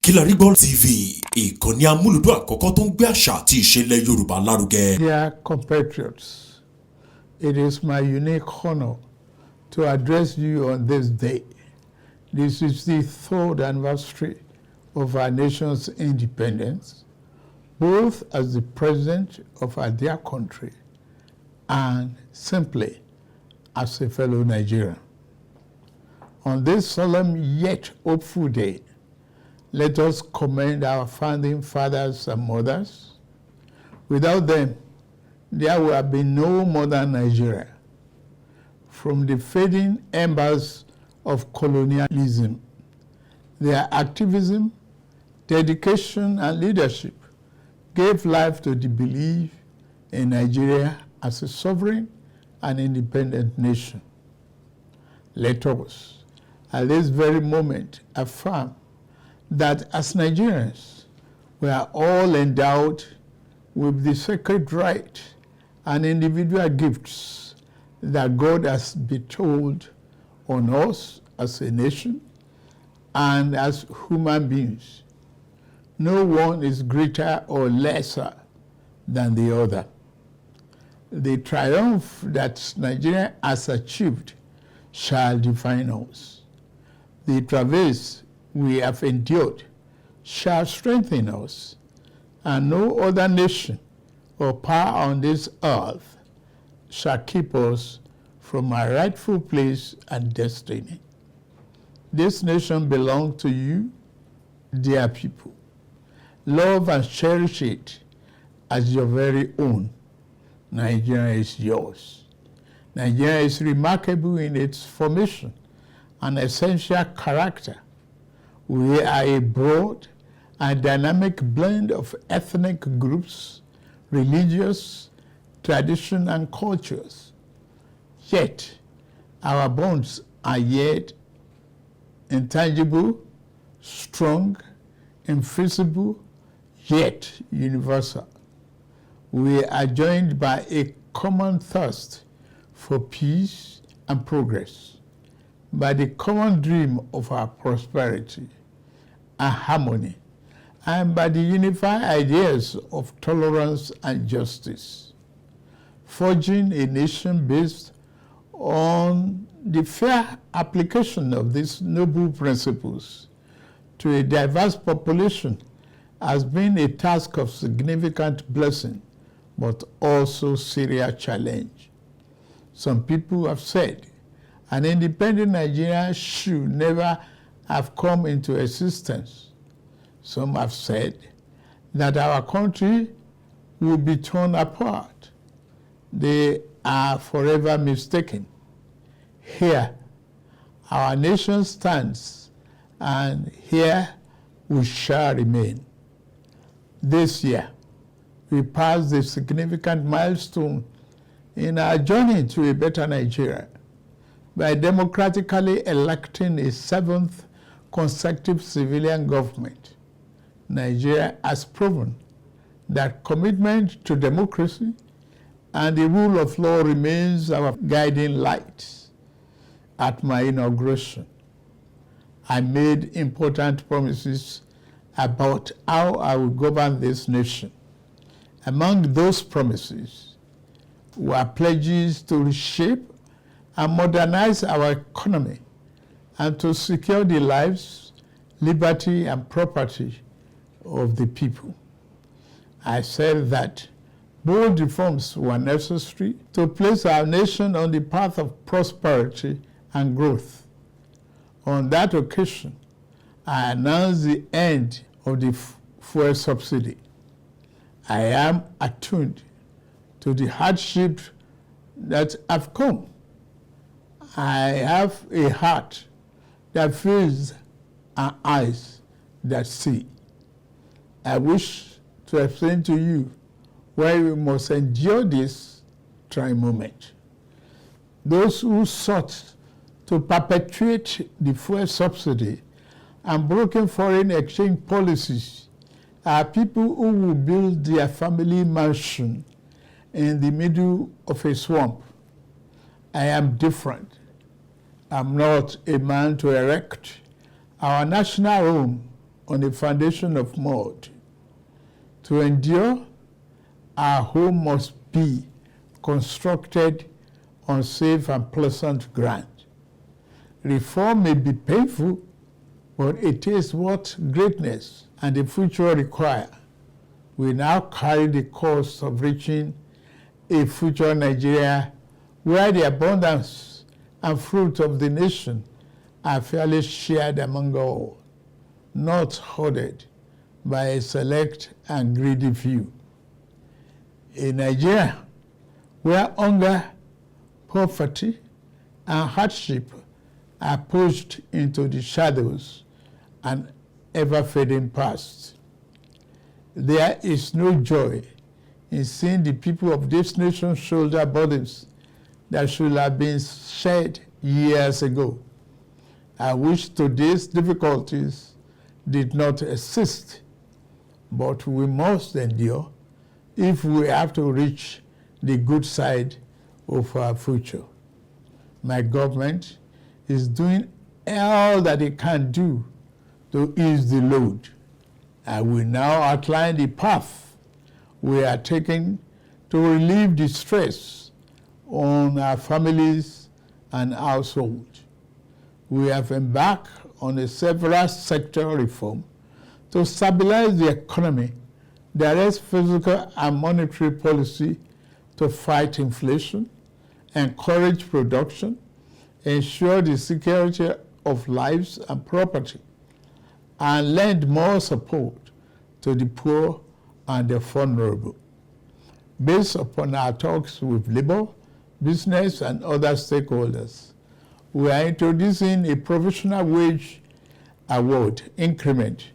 Kilarigbo TV, ìkànnì amúlùdún àkọ́kọ́ tó ń gbé àṣà àti ìṣẹ̀lẹ̀ Yorùbá lárugẹ. Dear compatriots, it is my unique honor to address you on this day. This is the third anniversary of our nation's independence, both as the president of our dear country and simply as a fellow Nigerian. On this solemn yet hopeful day, let us commend our founding fathers and mothers. Without them, there would have been no modern Nigeria. From the fading embers of colonialism, their activism, dedication, and leadership gave life to the belief in Nigeria as a sovereign and independent nation. Let us, at this very moment, affirm that as Nigerians, we are all endowed with the sacred right and individual gifts that God has bestowed on us as a nation and as human beings. No one is greater or lesser than the other. The triumph that Nigeria has achieved shall define us. The travails we have endured shall strengthen us, and no other nation or power on this earth shall keep us from our rightful place and destiny. This nation belongs to you, dear people. Love and cherish it as your very own. Nigeria is yours. Nigeria is remarkable in its formation and essential character. We are a broad and dynamic blend of ethnic groups, religious, tradition, and cultures. Yet, our bonds are yet intangible, strong, invisible, yet universal. We are joined by a common thirst for peace and progress, by the common dream of our prosperity and harmony, and by the unified ideas of tolerance and justice. Forging a nation based on the fair application of these noble principles to a diverse population has been a task of significant blessing, but also serious challenge. Some people have said an independent Nigeria should never have come into existence. Some have said that our country will be torn apart. They are forever mistaken. Here, our nation stands, and here we shall remain. This year, we passed a significant milestone in our journey to a better Nigeria by democratically electing a seventh consecutive civilian government. Nigeria has proven that commitment to democracy and the rule of law remains our guiding light. At my inauguration, I made important promises about how I will govern this nation. Among those promises were pledges to reshape and modernize our economy and to secure the lives, liberty, and property of the people. I said that bold reforms were necessary to place our nation on the path of prosperity and growth. On that occasion, I announced the end of the fuel subsidy. I am attuned to the hardship that have come. I have a heart that feels and eyes that see. I wish to explain to you why we must endure this trying moment. Those who sought to perpetuate the fuel subsidy and broken foreign exchange policies are people who will build their family mansion in the middle of a swamp. I am different. I'm not a man to erect our national home on a foundation of mud. To endure, our home must be constructed on safe and pleasant ground. Reform may be painful, but it is what greatness and the future require. We now carry the cost of reaching a future Nigeria where the abundance and fruit of the nation are fairly shared among all, not hoarded by a select and greedy few. A Nigeria where hunger, poverty, and hardship are pushed into the shadows and ever-fading past. There is no joy in seeing the people of this nation shoulder burdens that should have been shared years ago. I wish today's difficulties did not exist, but we must endure if we have to reach the good side of our future. My government is doing all that it can do to ease the load. I will now outline the path we are taking to relieve the stress on our families and households. We have embarked on a several sector reform to stabilize the economy, direct fiscal and monetary policy to fight inflation, encourage production, ensure the security of lives and property, and lend more support to the poor and the vulnerable. Based upon our talks with labor, business, and other stakeholders, we are introducing a provisional wage award increment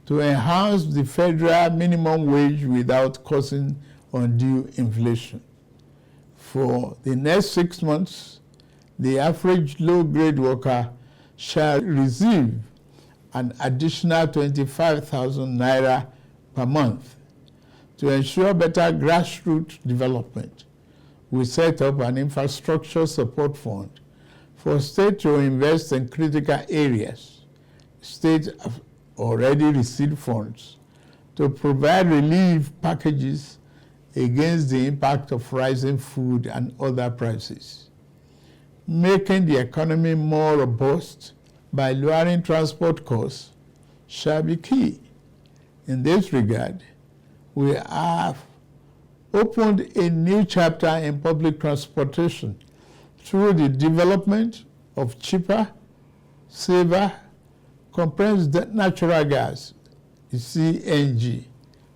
to enhance the federal minimum wage without causing undue inflation. For the next 6 months, the average low-grade worker shall receive an additional 25,000 naira per month. To ensure better grassroots development, we set up an infrastructure support fund for states to invest in critical areas. States have already received funds to provide relief packages against the impact of rising food and other prices. Making the economy more robust by lowering transport costs shall be key. In this regard, we have opened a new chapter in public transportation through the development of cheaper, safer, compressed natural gas, CNG,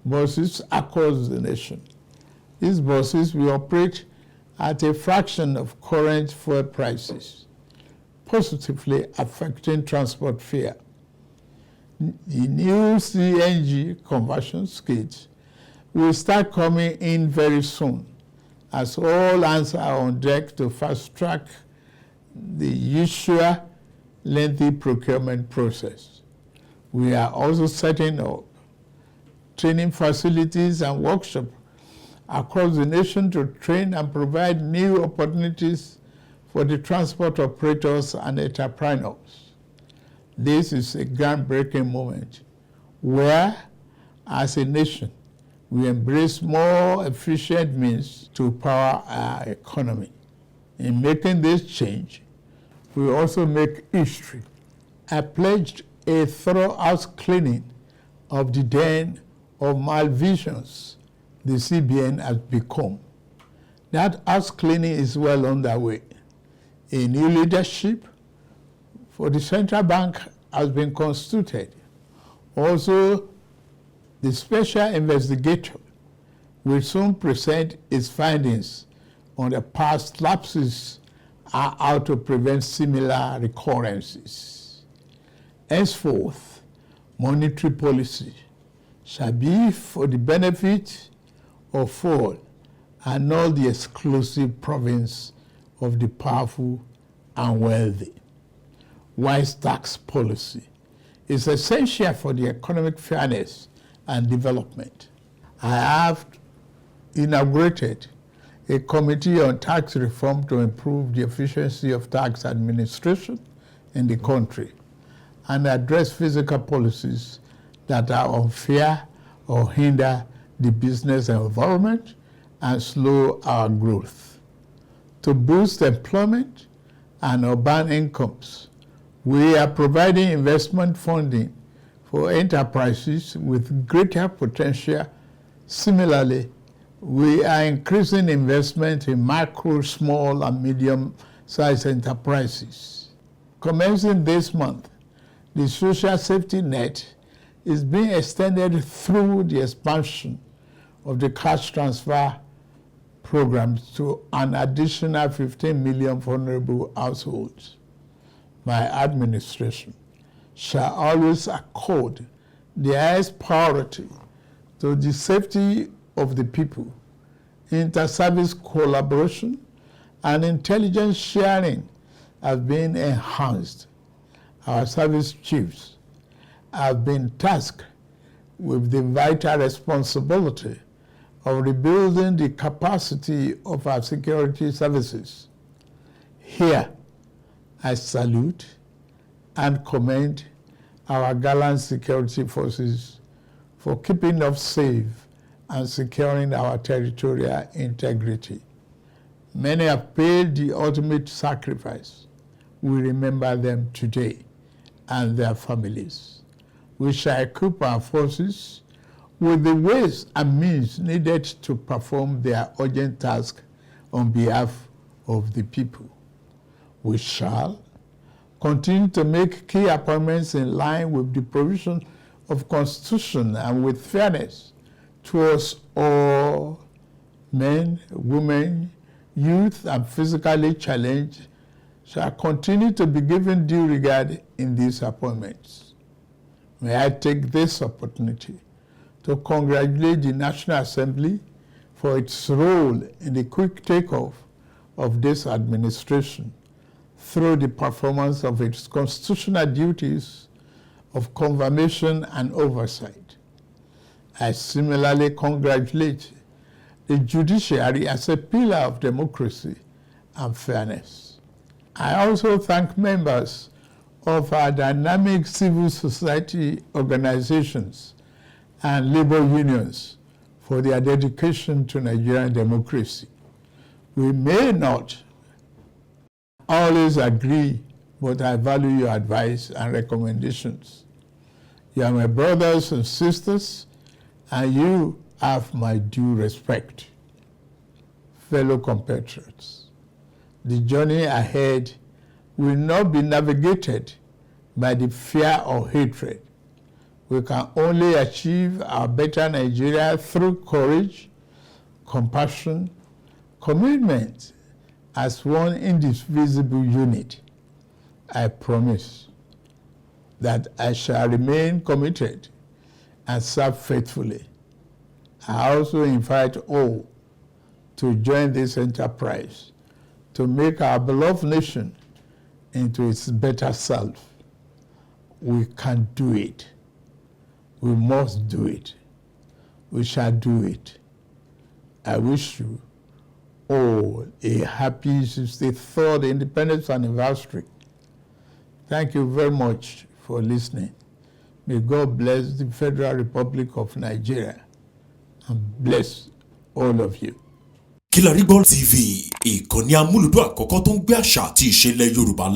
buses across the nation. These buses will operate at a fraction of current fuel prices, positively affecting transport fare. The new CNG conversion kits will start coming in very soon, as all hands are on deck to fast-track the usual lengthy procurement process. We are also setting up training facilities and workshops across the nation to train and provide new opportunities for the transport operators and entrepreneurs. This is a groundbreaking moment where, as a nation, we embrace more efficient means to power our economy. In making this change, we also make history. I pledged a thorough house cleaning of the den of malvisions the CBN has become. That house cleaning is well underway. A new leadership for the central bank has been constituted. Also, the special investigator will soon present its findings on the past lapses and how to prevent similar recurrences. Henceforth, monetary policy shall be for the benefit of all and not the exclusive province of the powerful and wealthy. Wise tax policy is essential for the economic fairness and development. I have inaugurated a committee on tax reform to improve the efficiency of tax administration in the country and address fiscal policies that are unfair or hinder the business environment and slow our growth. To boost employment and urban incomes, we are providing investment funding for enterprises with greater potential. Similarly, we are increasing investment in micro, small, and medium-sized enterprises. Commencing this month, the social safety net is being extended through the expansion of the cash transfer programs to an additional 15 million vulnerable households. My administration shall always accord the highest priority to the safety of the people. Inter-service collaboration and intelligence sharing have been enhanced. Our service chiefs have been tasked with the vital responsibility of rebuilding the capacity of our security services. Here, I salute and commend our gallant security forces for keeping us safe and securing our territorial integrity. Many have paid the ultimate sacrifice. We remember them today and their families. We shall equip our forces with the ways and means needed to perform their urgent task on behalf of the people. We shall continue to make key appointments in line with the provision of Constitution and with fairness towards all men, women, youth, and physically challenged shall continue to be given due regard in these appointments. May I take this opportunity to congratulate the National Assembly for its role in the quick takeoff of this administration through the performance of its constitutional duties of confirmation and oversight. I similarly congratulate the judiciary as a pillar of democracy and fairness. I also thank members of our dynamic civil society organizations and labor unions for their dedication to Nigerian democracy. We may not always agree, but I value your advice and recommendations. You are my brothers and sisters, and you have my due respect. Fellow compatriots, the journey ahead will not be navigated by the fear or hatred. We can only achieve our better Nigeria through courage, compassion, commitment as one indivisible unit. I promise that I shall remain committed and serve faithfully. I also invite all to join this enterprise to make our beloved nation into its better self. We can do it. We must do it. We shall do it. I wish you all a happy 63rd Independence Anniversary. Thank you very much for listening. May God bless the Federal Republic of Nigeria and bless all of you. Kilarigbo TV, ìkànnì amúlùdún àkọ́kọ́ tó ń gbé àṣà àti ìṣẹ̀lẹ̀ Yorùbá